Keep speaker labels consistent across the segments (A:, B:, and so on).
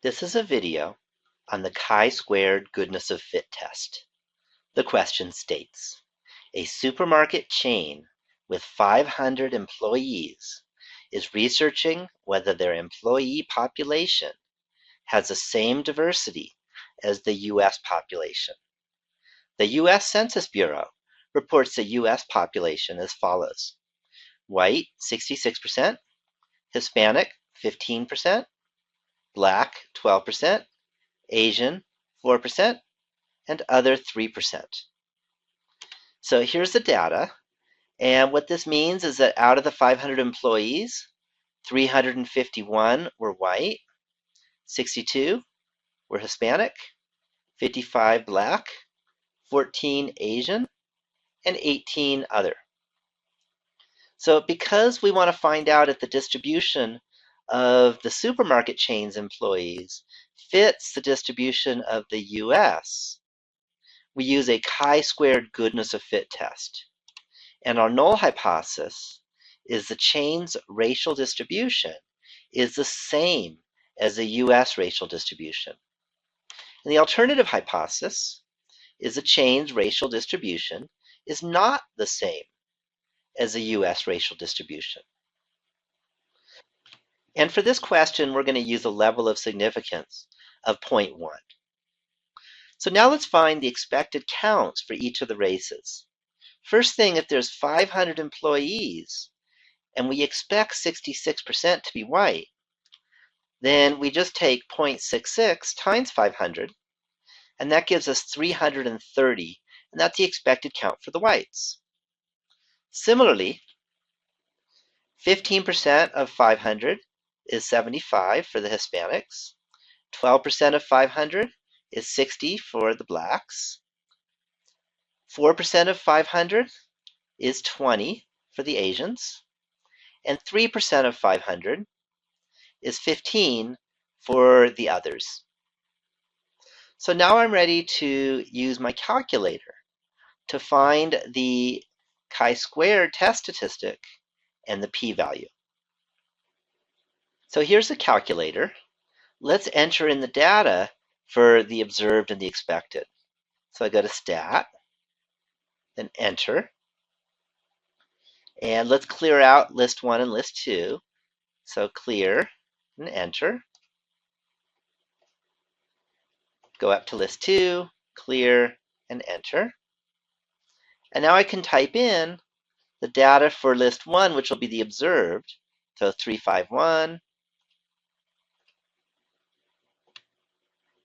A: This is a video on the chi-squared goodness of fit test. The question states, a supermarket chain with 500 employees is researching whether their employee population has the same diversity as the U.S. population. The U.S. Census Bureau reports the U.S. population as follows: white, 66%, Hispanic, 15%, Black, 12%, Asian, 4%, and other 3%. So here's the data, and what this means is that out of the 500 employees, 351 were white, 62 were Hispanic, 55 Black, 14 Asian, and 18 other. So because we want to find out if the distribution of the supermarket chain's employees fits the distribution of the US, we use a chi-squared goodness of fit test. And our null hypothesis is the chain's racial distribution is the same as the US racial distribution. And the alternative hypothesis is the chain's racial distribution is not the same as the US racial distribution. And for this question, we're going to use a level of significance of 0.1. So now let's find the expected counts for each of the races. First thing, if there's 500 employees and we expect 66% to be white, then we just take 0.66 times 500, and that gives us 330, and that's the expected count for the whites. Similarly, 15% of 500 is 75 for the Hispanics, 12% of 500 is 60 for the Blacks, 4% of 500 is 20 for the Asians, and 3% of 500 is 15 for the others. So now I'm ready to use my calculator to find the chi-squared test statistic and the p-value. So here's the calculator. Let's enter in the data for the observed and the expected. So I go to Stat, then Enter. And let's clear out List 1 and List 2. So Clear and Enter. Go up to List 2, Clear, and Enter. And now I can type in the data for List 1, which will be the observed. So 351,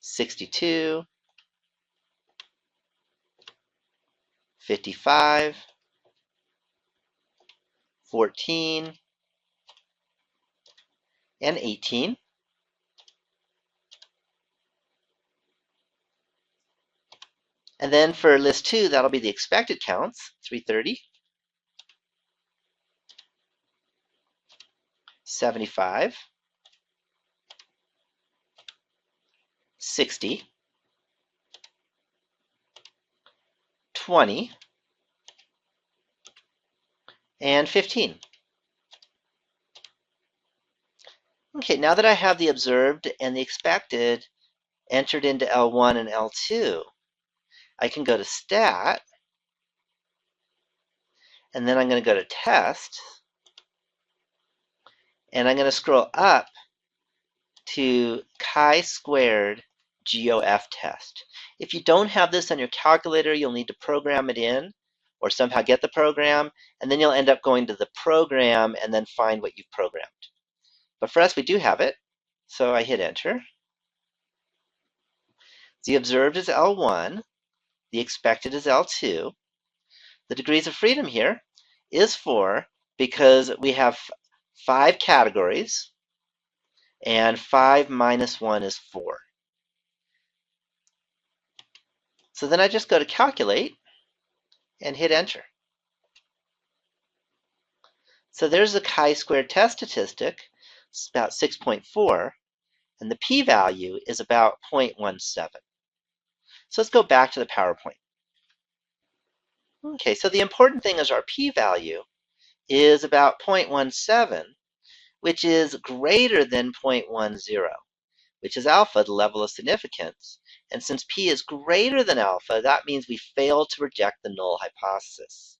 A: 62, 55, 14, and 18. And then for list 2, that'll be the expected counts, 330, 75, 60, 20, and 15. Okay, now that I have the observed and the expected entered into L1 and L2, I can go to Stat, and then I'm going to go to Test, and I'm going to scroll up to chi-squared GOF test. If you don't have this on your calculator, you'll need to program it in or somehow get the program, and then you'll end up going to the program and then find what you've programmed. But for us, we do have it, so I hit Enter. The observed is L1, the expected is L2. The degrees of freedom here is 4 because we have 5 categories, and 5 minus 1 is 4. So then I just go to Calculate and hit Enter. So there's the chi-squared test statistic. It's about 6.4, and the p-value is about 0.17. So let's go back to the PowerPoint. Okay, so the important thing is our p-value is about 0.17, which is greater than 0.10. which is alpha, the level of significance. And since p is greater than alpha, that means we fail to reject the null hypothesis.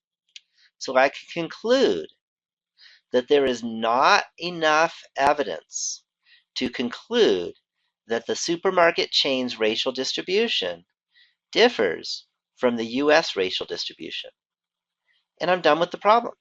A: So I can conclude that there is not enough evidence to conclude that the supermarket chain's racial distribution differs from the US racial distribution. And I'm done with the problem.